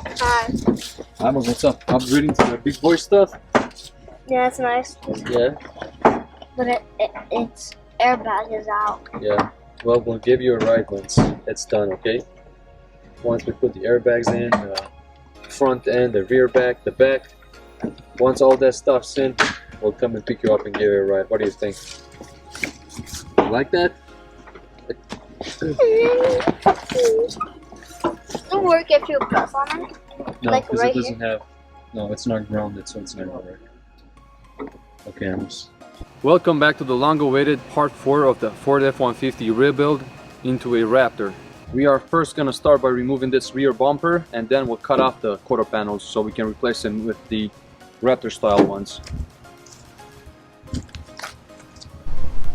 Hi. Emma, what's up? Upgrading to the big boy stuff? Yeah, it's nice. Yeah. But its airbag is out. Yeah. Well, we'll give you a ride once it's done, okay? Once we put the airbags in, the front end, the rear back, the back. Once all that stuff's in, we'll come and pick you up and give you a ride. What do you think? You like that? It'll work if you press on it. No, Like because right it doesn't have... No, it's not grounded, so it's not gonna work. Okay, Amos. Welcome back to the long-awaited part 4 of the Ford F150 rebuild into a Raptor. We are first gonna start by removing this rear bumper, and then we'll cut off the quarter panels so we can replace them with the Raptor style ones.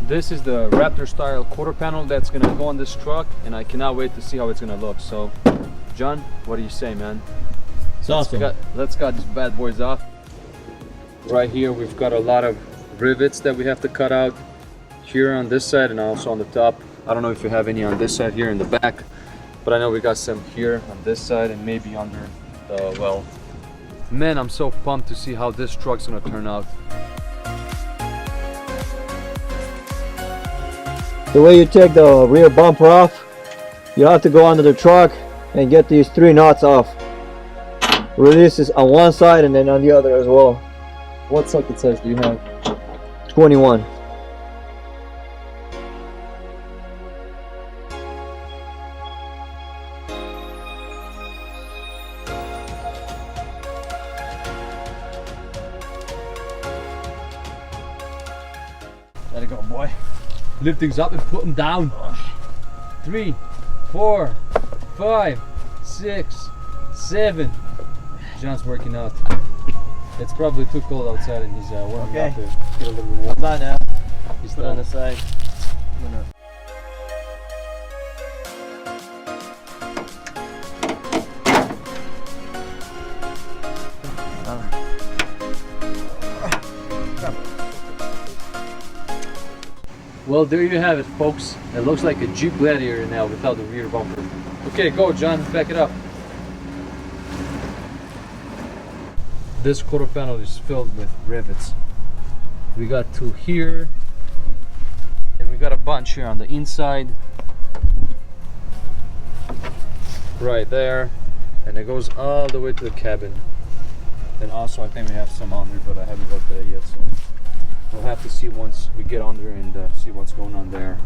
This is the Raptor style quarter panel that's gonna go on this truck, and I cannot wait to see how it's gonna look. So, John, what do you say, man? It's awesome. Let's cut these bad boys off. Right here we've got a lot of rivets that we have to cut out here on this side and also on the top. I don't know if you have any on this side here in the back, but I know we got some here on this side and maybe under the well. Man, I'm so pumped to see how this truck's gonna turn out. The way you take the rear bumper off, you have to go under the truck and get these 3 nuts off. Release this on one side and then on the other as well. What socket size do you have? 21. Let it go, boy. Lift things up and put them down. 3, 4, 5, 6, 7. John's working out. It's probably too cold outside and he's warming up to get a little bit warm. I'm done now. He's Put it on the side. Well, there you have it, folks. It looks like a Jeep Gladiator now without the rear bumper. Okay, go, John. Back it up. This quarter panel is filled with rivets. We got 2 here, and we got a bunch here on the inside, right there, and it goes all the way to the cabin. And also, I think we have some on there, but I haven't looked at it yet, so we'll have to see once we get on there and see what's going on there.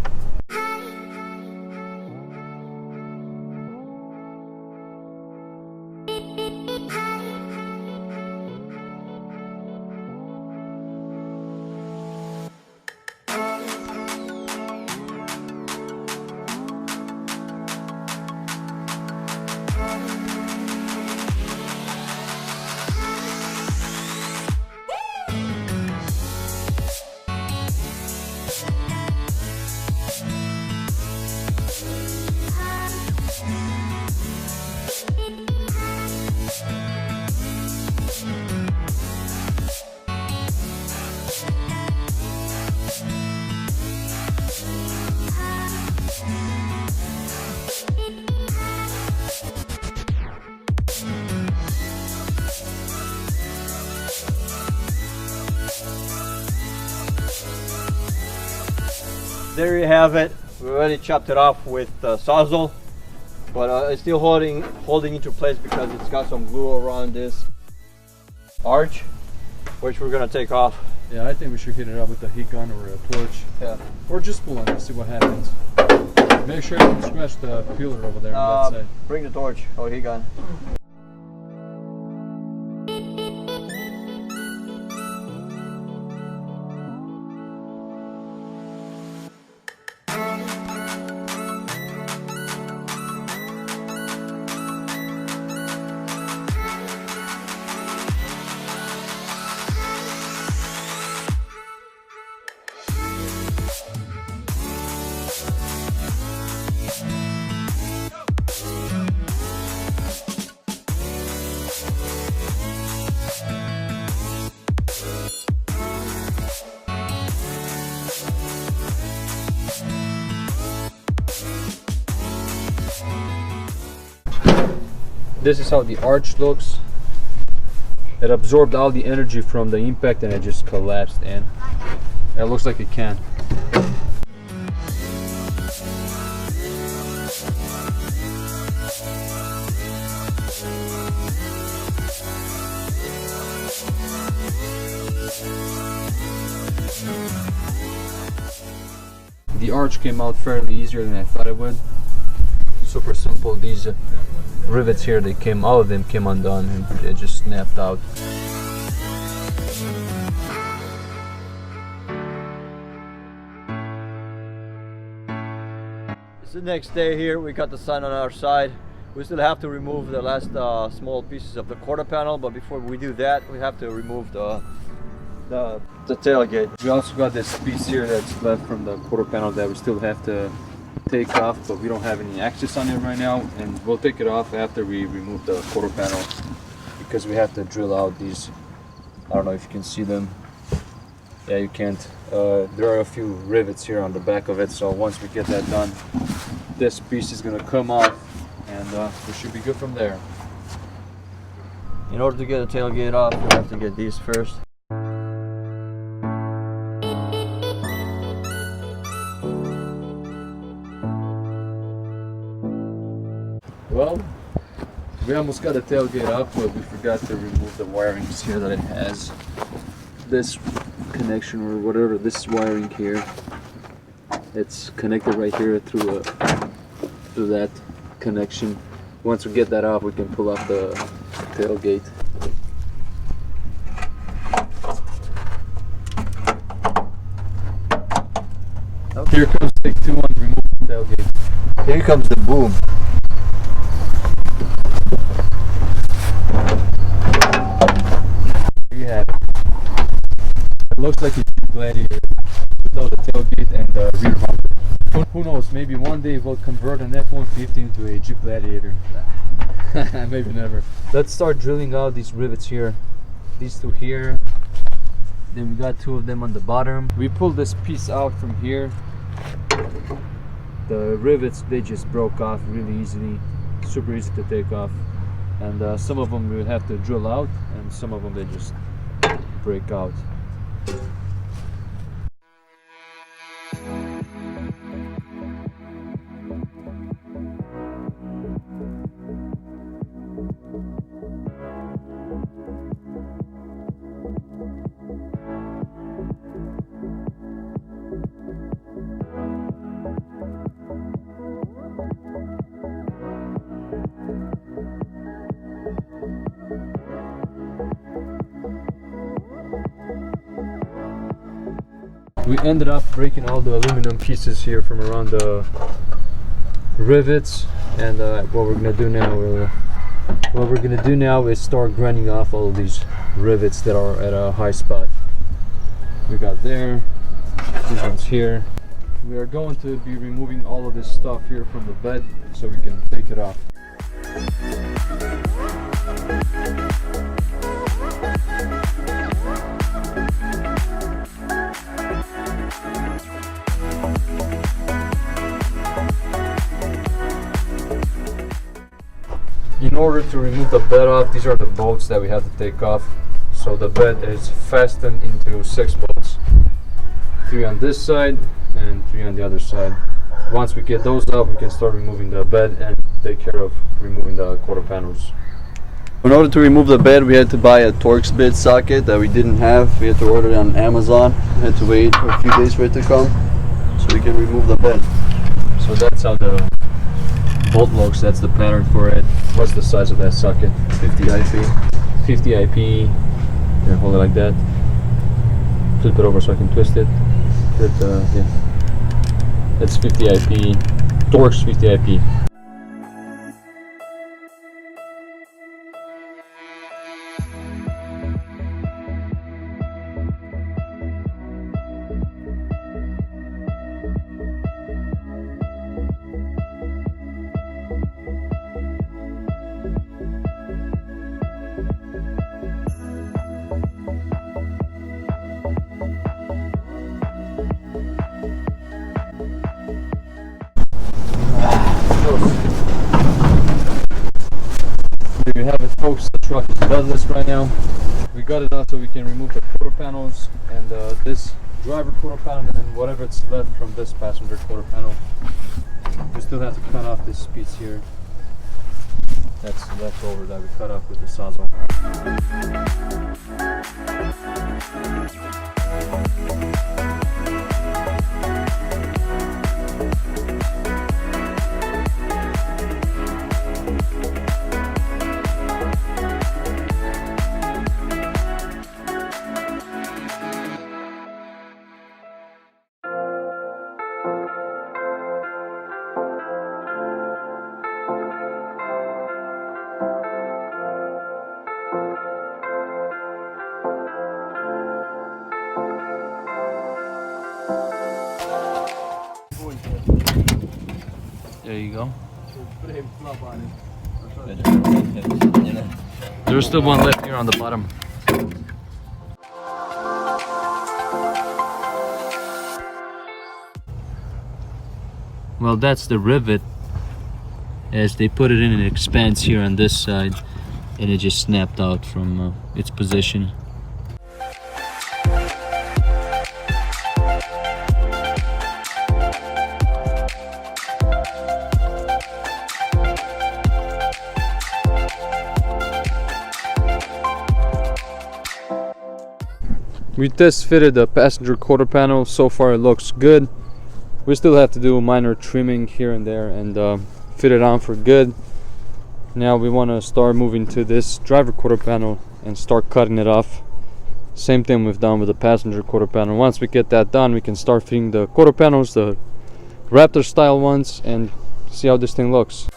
There you have it. We already chopped it off with Sawzall, but it's still holding into place because it's got some glue around this arch, which we're gonna take off. Yeah, I think we should hit it up with a heat gun or a torch. Yeah. Or just pull on it, see what happens. Make sure you don't scratch the peeler over there on that side. Bring the torch or heat gun. this is how the arch looks. It absorbed all the energy from the impact and it just collapsed in. It looks like it can. The arch came out fairly easier than I thought it would. Super simple. These rivets here, all of them came undone and it just snapped out. It's the next day here. We got the sun on our side. We still have to remove the last small pieces of the quarter panel, but before we do that, we have to remove the tailgate. We also got this piece here that's left from the quarter panel that we still have to take off, but we don't have any access on it right now, and we'll take it off after we remove the quarter panel because we have to drill out these. I don't know if you can see them. Yeah, you can't. There are a few rivets here on the back of it, so once we get that done, this piece is gonna come off and we should be good from there. In order to get a tailgate off, we have to get these first. Well, we almost got the tailgate up, but we forgot to remove the wirings here that it has. This connection or whatever, this wiring here, it's connected right here through that connection. Once we get that off, we can pull off the tailgate. Okay. Here comes take 2 on remove the tailgate. Here comes the boom. It looks like a Jeep Gladiator without the tailgate and the rear bumper. Who knows, maybe one day we'll convert an F150 into a Jeep Gladiator. Maybe never. Let's start drilling out these rivets here. These 2 here. Then we got 2 of them on the bottom. We pulled this piece out from here. The rivets, they just broke off really easily. Super easy to take off. And some of them we'll have to drill out, and some of them they just break out. We ended up breaking all the aluminum pieces here from around the rivets, and what we're gonna do now is start grinding off all of these rivets that are at a high spot. We got there, these ones here. We are going to be removing all of this stuff here from the bed so we can take it off. In order to remove the bed off, these are the bolts that we have to take off. So the bed is fastened into 6 bolts. 3 on this side and 3 on the other side. Once we get those off, we can start removing the bed and take care of removing the quarter panels. In order to remove the bed, we had to buy a Torx bit socket that we didn't have. We had to order it on Amazon. We had to wait for a few days for it to come so we can remove the bed. So that's how the bolt looks. That's the pattern for it. What's the size of that socket? 50 IP. 50 IP. Here, hold it like that. Flip it over so I can twist it. Yeah. That's 50 IP. Torx 50 IP. folks, the truck is dozenless right now. We got it out so we can remove the quarter panels and this driver quarter panel and whatever it's left from this passenger quarter panel. We still have to cut off this piece here. That's leftover that we cut off with the sawzall. There you go. There's still one left here on the bottom. Well, that's the rivet, as they put it in an expanse here on this side and it just snapped out from its position. We test fitted the passenger quarter panel. So far it looks good. We still have to do minor trimming here and there and fit it on for good. Now we want to start moving to this driver quarter panel and start cutting it off. Same thing we've done with the passenger quarter panel. Once we get that done, we can start fitting the quarter panels, the Raptor style ones, and see how this thing looks.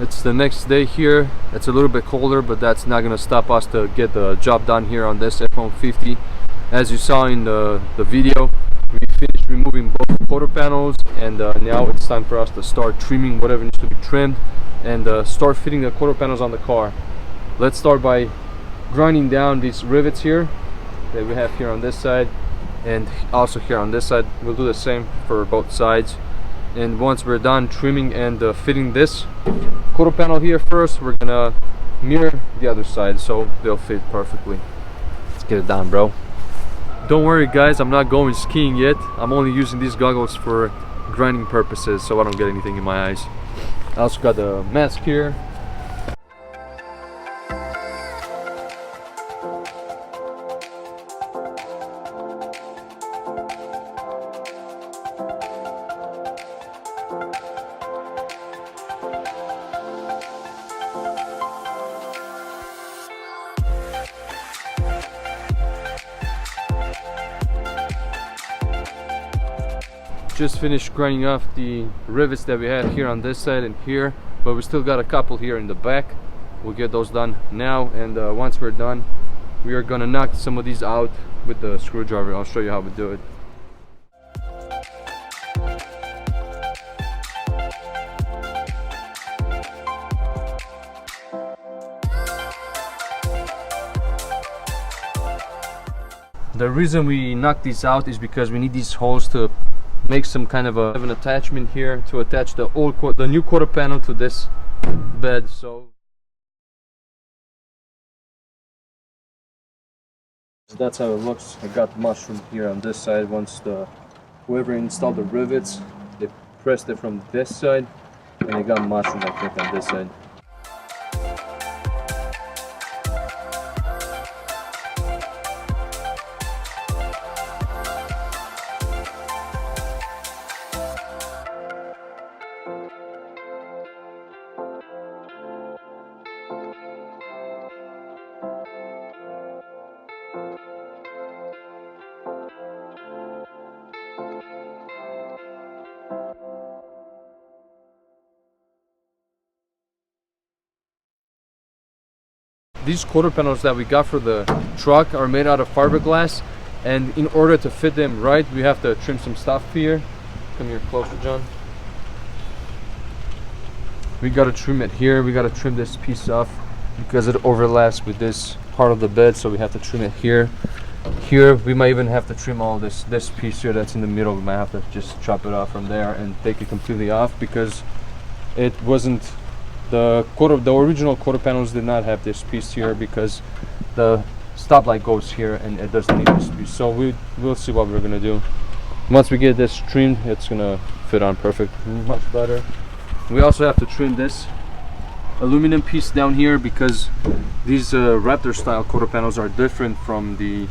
It's the next day here. It's a little bit colder, but that's not gonna stop us to get the job done here on this F150. As you saw in the video, we finished removing both quarter panels, and now it's time for us to start trimming whatever needs to be trimmed and start fitting the quarter panels on the car. Let's start by grinding down these rivets here that we have here on this side and also here on this side. We'll do the same for both sides. And once we're done trimming and fitting this quarter panel here first, we're gonna mirror the other side so they'll fit perfectly. Let's get it done, bro. Don't worry guys, I'm not going skiing yet. I'm only using these goggles for grinding purposes so I don't get anything in my eyes. I also got the mask here. Just finished grinding off the rivets that we had here on this side and here, but we still got a couple here in the back. We'll get those done now, and once we're done, we are gonna knock some of these out with the screwdriver. I'll show you how we do it. The reason we knock these out is because we need these holes to make some kind of an attachment here to attach the new quarter panel to this bed. So that's how it looks. I got mushroom here on this side. Once whoever installed the rivets, they pressed it from this side, and they got mushroom I think on this side. these quarter panels that we got for the truck are made out of fiberglass, and in order to fit them right, we have to trim some stuff here. Come here closer, John. We gotta trim it here. We gotta trim this piece off because it overlaps with this part of the bed, so we have to trim it here. Here we might even have to trim all this piece here that's in the middle. We might have to just chop it off from there and take it completely off, because it wasn't the original quarter panels did not have this piece here, because the stoplight goes here and it doesn't need this piece. So we'll see what we're gonna do. Once we get this trimmed, it's gonna fit on perfect, much better. We also have to trim this aluminum piece down here, because these Raptor style quarter panels are different from the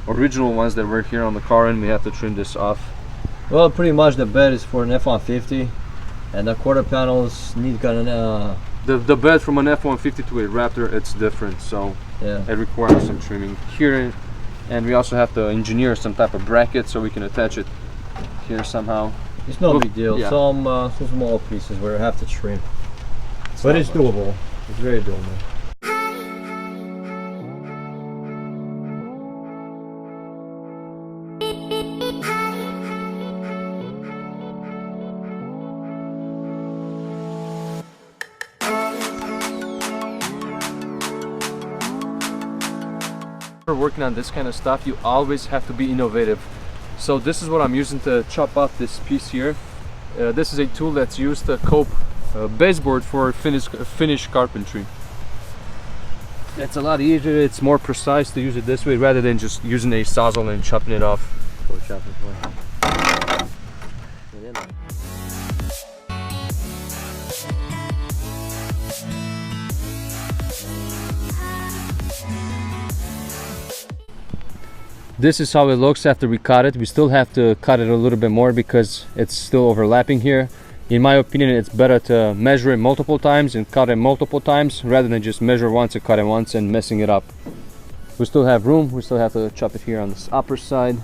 original ones that were here on the car, and we have to trim this off. Well, pretty much the bed is for an F150, and the quarter panels need kind of the bed from an F150 to a Raptor, it's different, so yeah, it requires some trimming here. And we also have to engineer some type of bracket so we can attach it here somehow. It's no big deal. Yeah. Some small pieces where I have to trim, but it's doable. It's very doable. Working on this kind of stuff, you always have to be innovative. So this is what I'm using to chop off this piece here. This is a tool that's used to cope baseboard for finish carpentry. It's a lot easier, it's more precise to use it this way rather than just using a sawzall and chopping it off. This is how it looks after we cut it. We still have to cut it a little bit more because it's still overlapping here. In my opinion, it's better to measure it multiple times and cut it multiple times rather than just measure once and cut it once and messing it up. We still have room. We still have to chop it here on this upper side.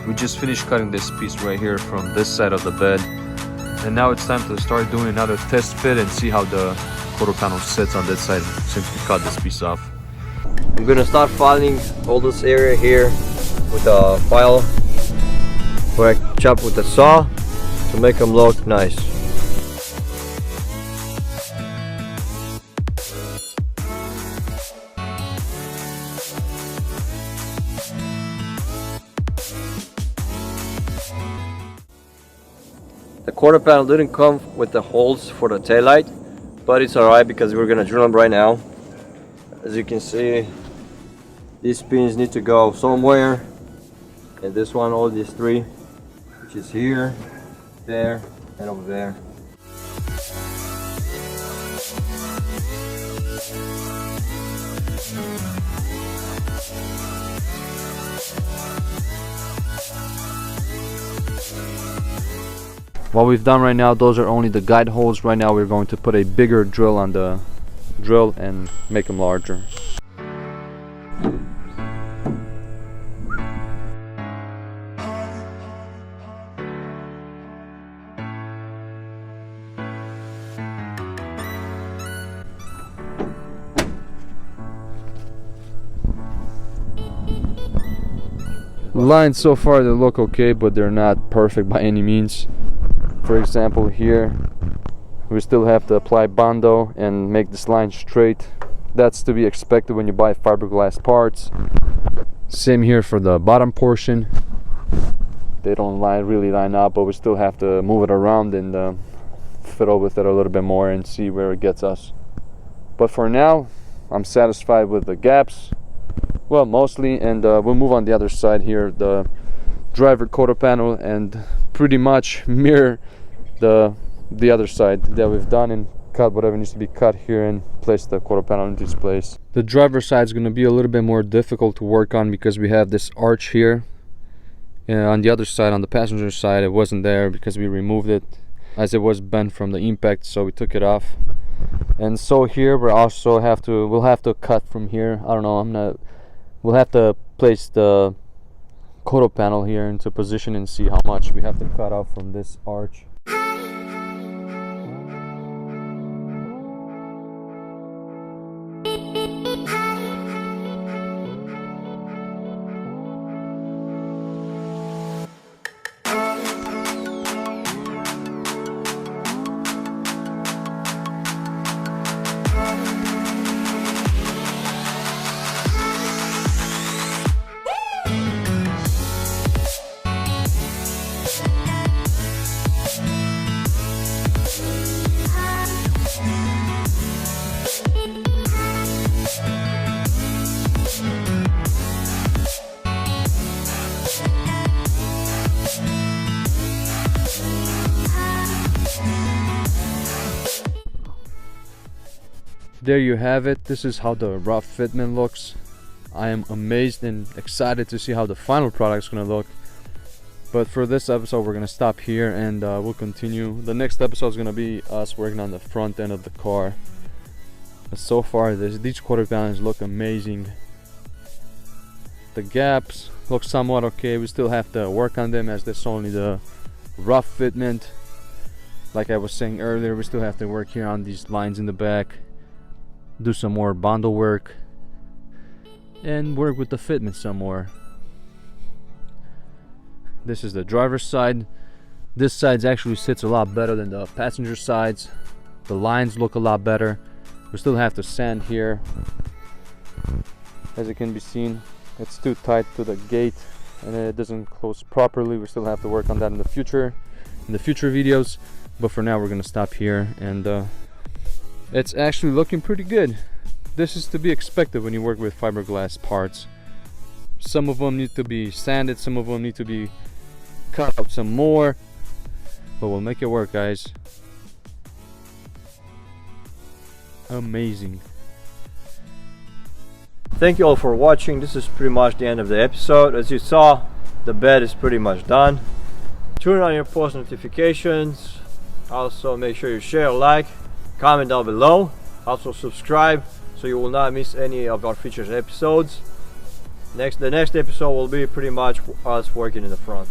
We just finished cutting this piece right here from this side of the bed, and now it's time to start doing another test fit and see how the quarter panel sits on this side since we cut this piece off. I'm gonna start filing all this area here with a file where I chop with a saw to make them look nice. The quarter panel didn't come with the holes for the taillight, but it's alright because we're gonna drill them right now. As you can see, these pins need to go somewhere, and this one, all these three, which is here, there, and over there. What we've done right now, those are only the guide holes. Right now we're going to put a bigger drill on the drill and make them larger. The lines so far, they look okay, but they're not perfect by any means. For example, here we still have to apply Bondo and make this line straight. That's to be expected when you buy fiberglass parts. Same here for the bottom portion. They don't really line up, but we still have to move it around and fiddle with it a little bit more and see where it gets us. But for now, I'm satisfied with the gaps. Well, mostly, and we'll move on the other side here, the driver quarter panel, and pretty much mirror the other side that we've done and cut whatever needs to be cut here and place the quarter panel into its place. The driver's side is going to be a little bit more difficult to work on because we have this arch here. On the other side, on the passenger side, it wasn't there because we removed it as it was bent from the impact, so we took it off. And so here we'll have to cut from here. I don't know, we'll have to place the quarter panel here into position and see how much we have to cut off from this arch. There you have it. This is how the rough fitment looks. I am amazed and excited to see how the final product is going to look. But for this episode we're going to stop here, and we'll continue. The next episode is going to be us working on the front end of the car. But so far these quarter panels look amazing. The gaps look somewhat okay. We still have to work on them as this is only the rough fitment. Like I was saying earlier, we still have to work here on these lines in the back, do some more bundle work, and work with the fitment some more. This is the driver's side. This side actually sits a lot better than the passenger sides. The lines look a lot better. We still have to sand here. As it can be seen, it's too tight to the gate and it doesn't close properly. We still have to work on that in the future videos, but for now we're gonna stop here, and it's actually looking pretty good. This is to be expected when you work with fiberglass parts. Some of them need to be sanded, some of them need to be cut out some more, but we'll make it work, guys. Amazing. Thank you all for watching. This is pretty much the end of the episode. As you saw, the bed is pretty much done. Turn on your post notifications. Also make sure you share, like, comment down below. Also subscribe so you will not miss any of our featured episodes. The next episode will be pretty much us working in the front.